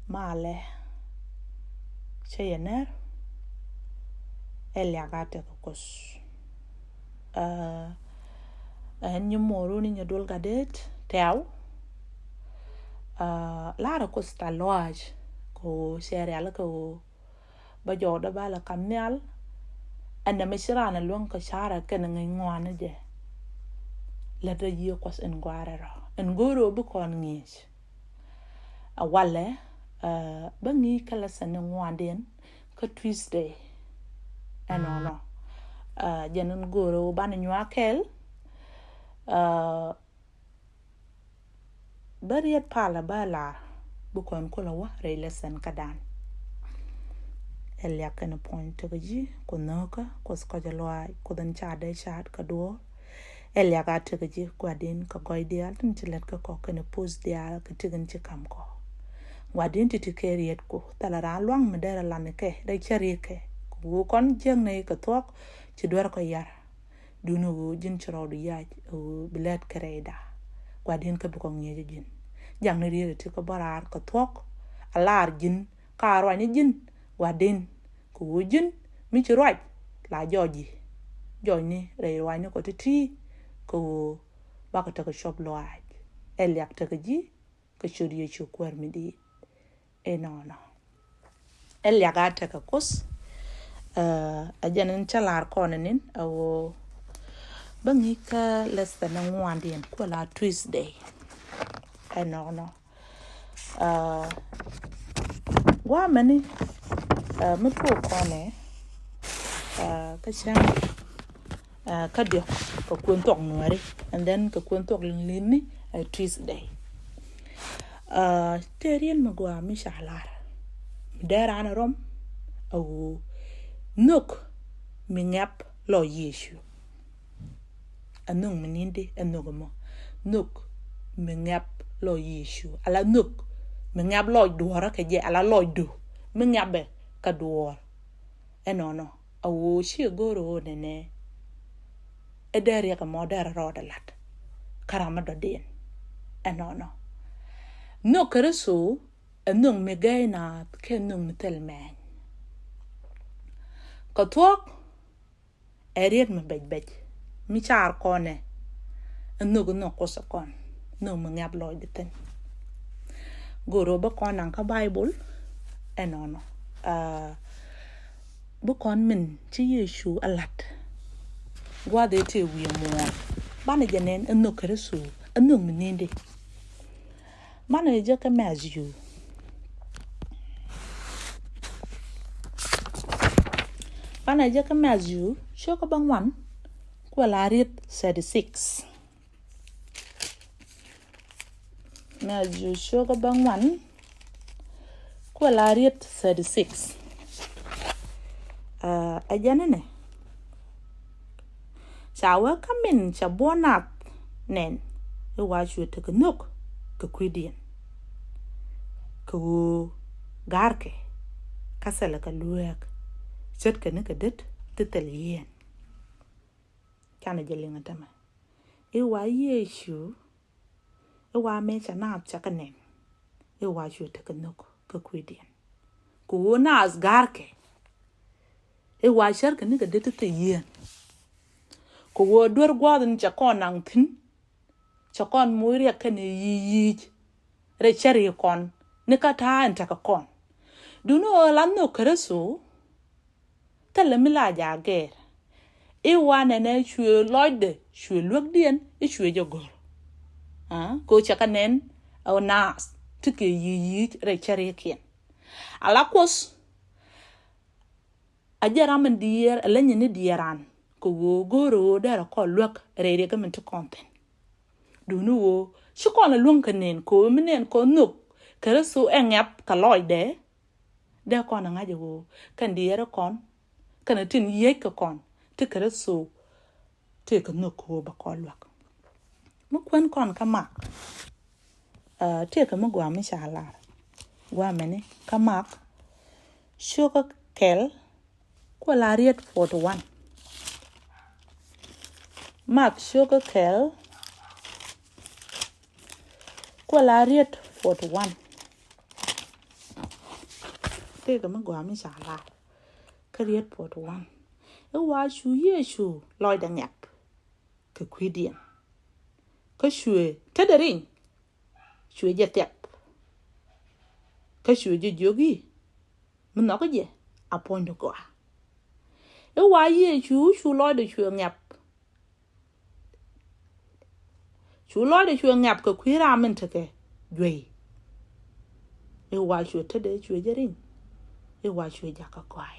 male cheyener eliagate kokos en nyumoru ni nyadol gadet tew lara costa lodge ko serial ko bajoda bala kamnyal anda mishirana luang ka shara kana ngwana je la da yi kwas en gwarara en goro bu kon ngich awale bangi kala sanin ngwanden ka Tuesday anono janan goro ban nywakel bariyat pala bala bu kon kula wa relesan kadan elia kana point gaji ko noka ko skoja loy ko dan chade chat ka do elia ga gaji ko adin ka goidial tin tilet ka ko kana post dia ka tigan ci kam ko wadin ti tikeriet ko talara luang medera laneke da charike ko kon jeng ne ka tok ci dor ko yar dunu jin chro du yaaj bilet kreda wadin ka bu ko ngeje jin jang ne riere ti ko barar ka tok alar jin ka ro ni jin wadin ko jin mi ci roj la joji joni re wani ko ti ko ba ko ta shop loaj eliak ta ji ko churi ci kwar mi di no eliak ta ka kus ajanan chalar konanin awo bangi ka lesta na ngwandien ko la Tuesday no wa mani mutu kone ka shang ka dio ko kuntok nuari and then ko kuntok lini Tuesday terien magwa mi shalar dera na rom au nuk mi ngap lo yeshu anung menindi anugomo nuk mi ngap lo yeshu ala nuk mi ngap lo duora ke je ala lo du mi ngabe ka duor enono awo shi goro nene edere ka modera rodalat karama do den enono no kereso anung mi gaina ke nung telmen ka tok eriet me bej mi char kone anug no kosakon no mi ngap lo diten goro ba konan ka bible enono bu kon min ci Yesu alat gwa de te wi mo bana jenen eno kresu eno mininde bana je ka mazu bana je ka mazu shoko bangwan ko la rit 36 mazu shoko bangwan ko la rit 36 ajanene sawa kamin chabonat nen e waju te knok ke kwidien ko garke kasala ka luek set ke ne kedet tetelien kana jelinga tama e wa Yesu e wa me chana chakanen e waju te knok ke kwidien ko nas garke e wa shar ke ne kedet tetelien ko wo dor gwadin chakon nang tin chakon muiri akane yi re chari kon ne kata anta ka kon duno lanno kreso tele mila jager e wane ne chue loide chue lugdien e chue jogor ko chakanen au nas tike yi re chari kien alakos ajara man dier alenye ne dieran ko goro dara ko luk rere ga mintu konten dunu wo shiko na lun kanen ko minen ko nuk kreso engap ka loide de ko na ngaje wo kan diere kon kana tin ye ka kon te kreso te ka nuk ko ba ko luk mo kwen kon ka mak te ka mo gwa mi shala gwa mene ka mak shoko kel ko la riet 41 Mark sugar kel ko la riet 41 thế cái mà gọi mình xả lại cái riết bộ tuan ấy wa chu ye chu loi đã ngập cái quy điện cái chuối thế đấy ring chuối giật tiệp cái chuối giật yogi mình nói cái gì à point được qua ấy wa ye chu loi được chuối ngập chu loi được chuối ngập cái quy ra mình thế cái duy ấy wa chuối thế đấy chuối giật ring ấy wa chuối giật cái qua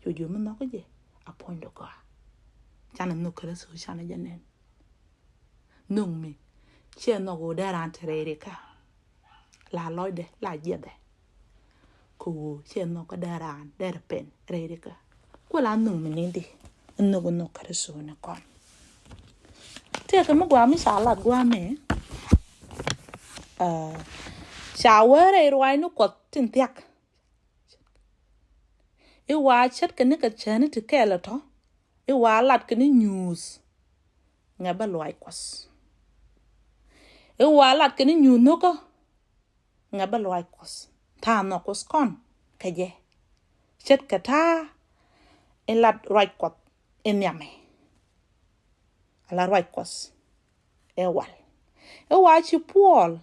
chuối giật mình nói cái gì à point được qua cha nó nuk cái số cha nó dân nên nung mi che nó go đa ran thế cả là loi đấy là gì đấy cô che nó có đa ran đa pen đấy cả cô là nung mi nên đi nó go nó cái số nó con thế cái mà qua mi xả lạt qua mẹ shower ấy rồi nó có tin tiệc ấy qua chết cái này cái chén thì cái là thôi ấy qua lạt cái này news nghe bà loại quas ấy qua lạt cái này news nó có nghe bà loại quas thà nó quas con cái gì chết cái tha ấy lạt loại quas ấy nhà mày là loại quas ấy qua chỉ Paul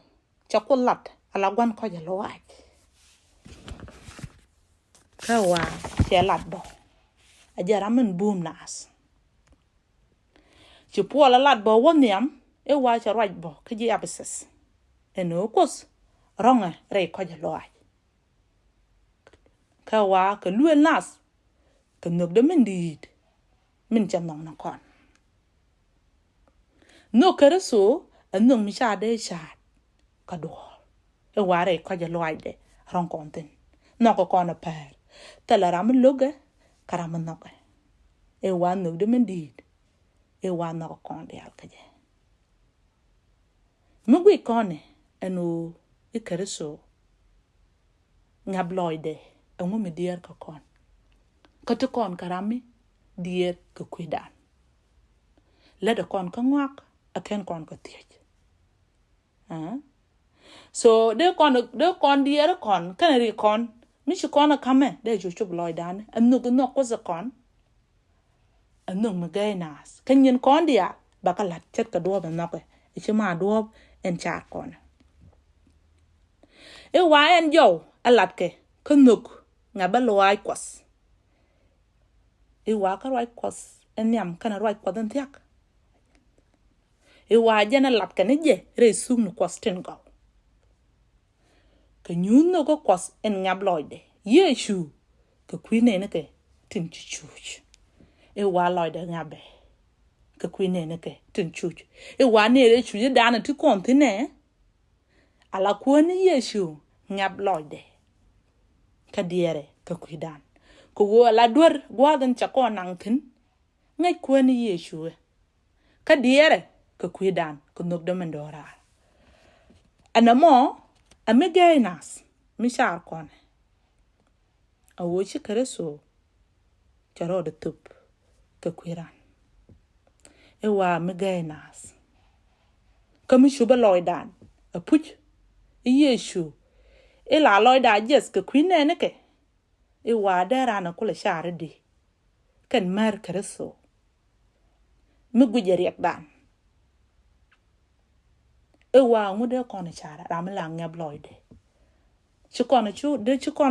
cho cô lạt là quan coi giờ loại cái qua chỉ lạt bỏ giờ ra mình boom nas chỉ Paul là lạt bỏ quan niệm ấy qua chỉ loại bỏ cái gì abscess nó cos wrong à rei coi giờ loại cái qua cái luyện nas cái nước đó mình chăm nong nó con nó cái đó số anh nong mình xa đây xa cái đồ ấy qua rei coi giờ loại đấy wrong content nó có con ở per ta là mình lúc á cả mình nó cái ấy qua nước đó mình đi ấy qua nó có con đấy cái gì mình quay con này anh ấy cái đó số ngab lòi đấy ông mới đi cái con cái thứ con cả mình đi cái quy đàn lấy được con cái ngoác à khen con cái tiệt so đứa con đi đó con cái này con mình chỉ con là cắm để chụp lòi đàn anh nó có gì con anh mà gây nas cái nhân con đi à bà cái lát chết cái đuôi mình nó cái chỉ mà đuôi anh chả con ấy qua anh dâu anh lát cái nực ngã bà lòi quas ấy qua cái lòi quas anh nhầm cái lòi quas anh thiệt ấy qua giờ anh lát cái này gì rồi sung nó quas trên gạo cái nhún nó có quas anh ngáp lòi đấy Yeshu cái quý này nó cái tin chú ấy qua lòi đấy ngáp bé cái quý này nó cái tin chú ấy qua này đấy chú đàn nó thứ con thế này ala cuốn Yeshu ngáp lòi đấy cái địa đấy cái quý đàn cô go ala đuổi qua đến chắc con năng thính ngay cuốn Yeshu cái địa đấy cái quý đàn cái nước đầm đỏ ra anh mà anh mới gây nas mình sao con a wo chi kare so charo de tup ka kwiran e wa me gainas kami shuba loidan a puch e yeshu e la loida jes ka kwine ne ke e wa dara na kula share di kan mar kare so me gujeri ak dan e wa ngude kon share ram la ngab loide chi kon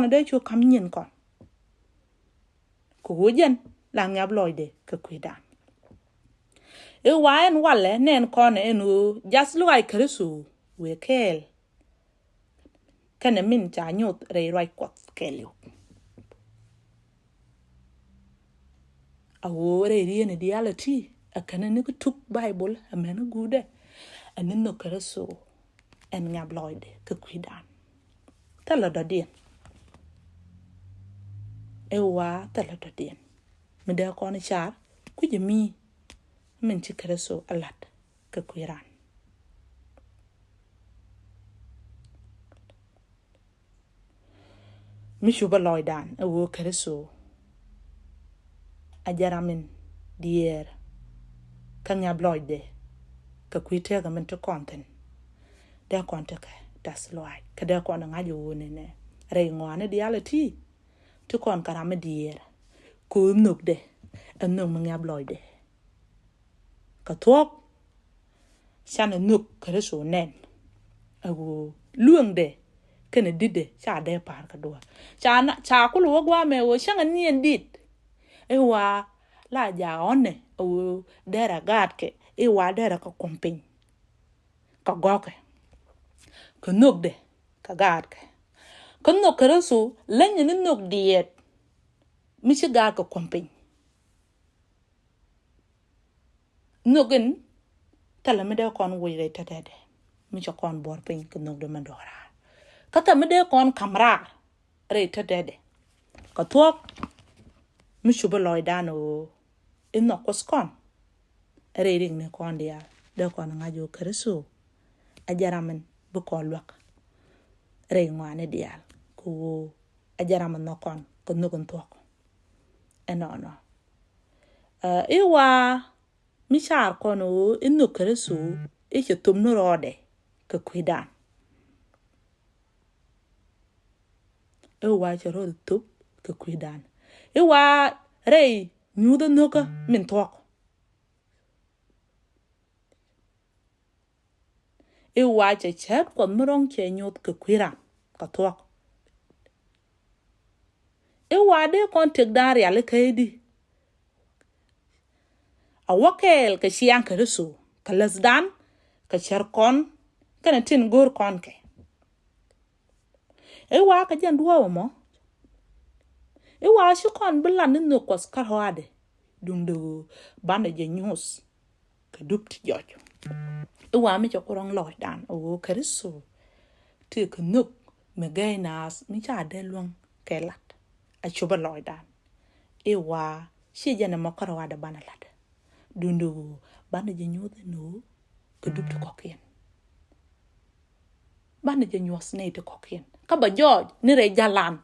de chu kam nyin kon cô dân là ngab lòi de cái quy đàn e waen wale nen con enu just look like kresu we kel kana min cha nyot re right quat kelio awo re ri ne reality akana ne tuk bible amena gude anen no kresu en ngab lòi de cái quy đàn tala da dien ewa tala da dien mi da con char ku je mi min ci kreso alat ka kuiran mi shuba loidan ewo kreso ajaramin dier ka ngab loide ka kuite ga min to content da content ka das loai ka da con nga jo ne re ngwane reality tu kon karama dier ko nuk de nuk mangab loy de ka tok chana nuk kare so nen ago luang de kene dide cha de par ka do cha ku lo gwa me wo changa nien dit e wa la ja one o dera gat ke e wa dera ka kompin ka goke ka nuk de ka gat ke ka nuk kare so lenye ni nuk diet mi chi gat ka kompin nugin tala me de kon wo re tete mi cho kon bor pin ka nuk de mandora ka ta me de kon kamra re tete ka tok mi shuba loy dano inno koskon re ring ne kon dia de kon ngajo kreso ajaramen bu ko lwak re ngwane dial ko ajaramen no kon ko nugun tok eno no iwa mi char kono inno kreso e che tumno rode ka kuidan iwa che rode tup ka kuidan iwa rei nyudo noka min tok iwa che chat kon murong che nyut ka kuira ka tok iwa de kon tek dar ya le kaidi a wakel ka siyan ka rusu ka lasdan ka char kon kana tin gor kon ke iwa ka jan duwa mo iwa shi kon bulan no kos ka hwade dundu bande je nyus ka dupti jojo iwa mi cho korong loy dan o kariso ti ka nuk me gainas mi cha de luang kelat a chuba loy dan iwa shi jana makara wada banalat dundu bande je nyude no ka dupti kokien bande je nyus ne te kokien ka ba joj ni re jalan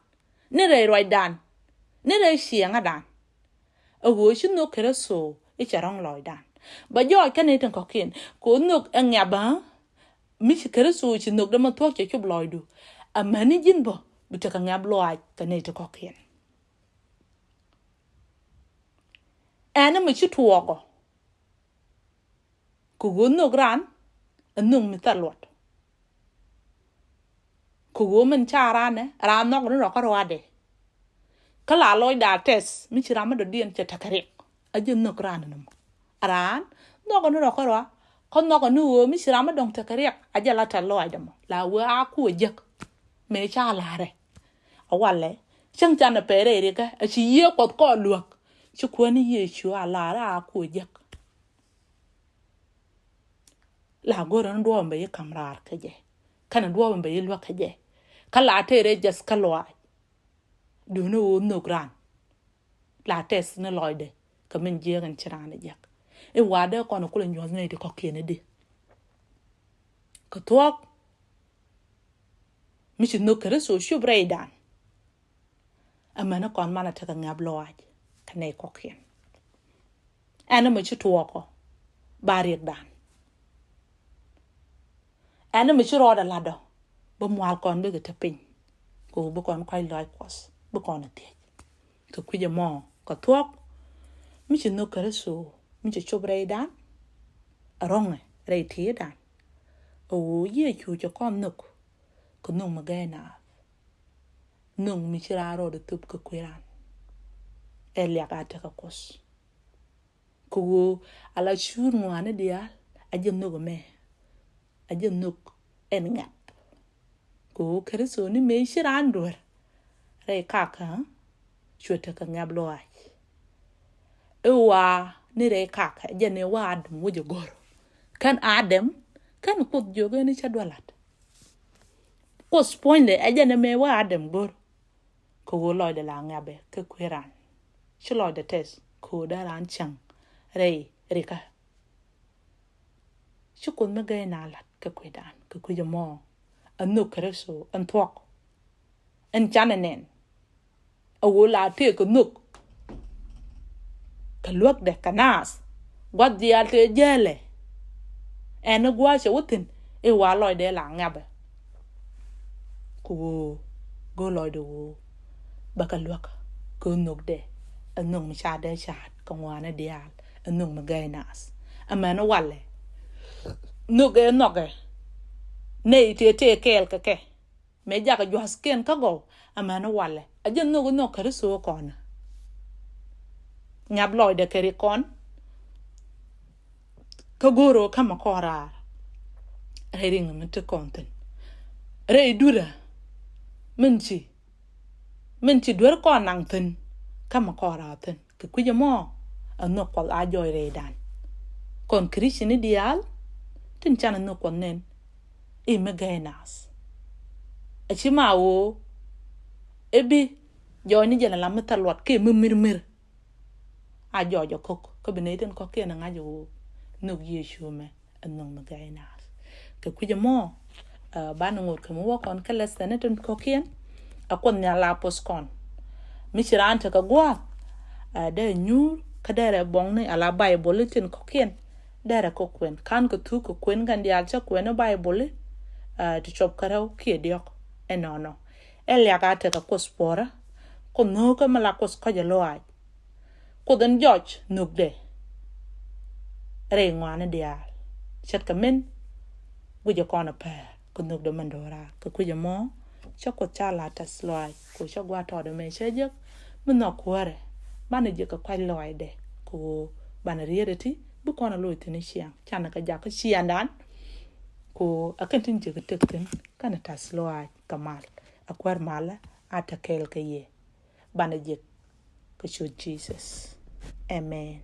ni re roy dan ni re shianga dan o shi no kariso i charong loy dan ba jo ka ne tan kokien ko nuk angaba mi shi kariso shi nuk da ma to ke chub loy du amani jin bo bitaka ngab loy ka ne te kokien ana mi shi tuogo ko go nuk ran anung mi talot ko go men charane ran nok no ko rwade kala loy da tes mi shi rama do dien che takare ajin nuk ran no aran no no ko ro kon no no mi shi rama dong takare ajala ta loy demo la wa ku jek me cha la re awale chang chan na pere re ka a chi ye ko luok chi ko ni ye chu ala ra ku jek la goran do mbe kamrar ka je kana do mbe lo ka je kala tere jas kalwa do no gran la tes ne loide ka men je ran chirana jak e wade ko no kula nyoz ne de ko kene de ko tok mi chi no kare so shu breidan amana kon mana ta ngab loaj kane ko kien ana mi chi tuoko bari dan ana mi chi roda lado bo mwal kon be ta pin ko bo kon kwai loy kos bo kon te ko kuje mo ko tok mi chi no kare so mi chi chobrei dan aronge rei tie dan o ye chu cho kon nuk ko nung magana nung mi chi raro de tup ko kwiran elia ka ta kos ko ala chur ngwane dia ajem no me ajem nuk en ngap ko kare so ni me shi ran dor rei kaka chwete ka ngab loai ewa ni re kaka jene wa adam woje goro kan adam kan kut joge ni chadwalat ko spoinde ajene me wa adam goro ko go loy de la ngabe ke kwiran chlo de tes ko daran chang rei rika chukun me gay na lat ke kwidan ke kujamo anu kreso an tok en chananen o la te ko nuk ka luok de kanas god dia te jele en gwa che utin e wa loy de la ngabe ko go loy do baka luak ko nok de anong mi cha de cha ko wana dial anong magainas amana wale nuge noge nei te kel ke me jaga juas ken ka go amana wale ajen nugo no kare so kona nyab loy de keri kon ka goro kama kora rering mte konten re dura minchi dur kon nang ten kama kora ten ke kuje mo anno kwal ajoy re dan kon krishini dial tin chana no kon nen e meganas achima wo ebi joni jela lamata lot ke mirmir a jojo kok ko beneten ko ke na ngajo no yeshu me anno meganas ke kuje mo ba no ngor ke mo kon kala saneten ko kien akon nya la poskon mi chirante ka gwa de nyur ka dere bong ni ala bible tin ko kien dere ko kwen kan ko tu ko kwen gan dia cha kwen bible to chop karau ke diok enono elia ka te ka kospora ko no ka mala kos ko je loaj ko den george nugde re ngwana dia chat ka men guje kona pa ko nugde mandora ko kuje mo cha ko chala tas loaj ko cha gwa to de me cheje mno kware bana je ka kwa loaj de ko bana riereti bu kona lo tini chiang chana ka ja ka chiandan ko akantin je ka tekten kana tas loaj kamal akwar mala atakel ka ye bana je ka show Jesus amen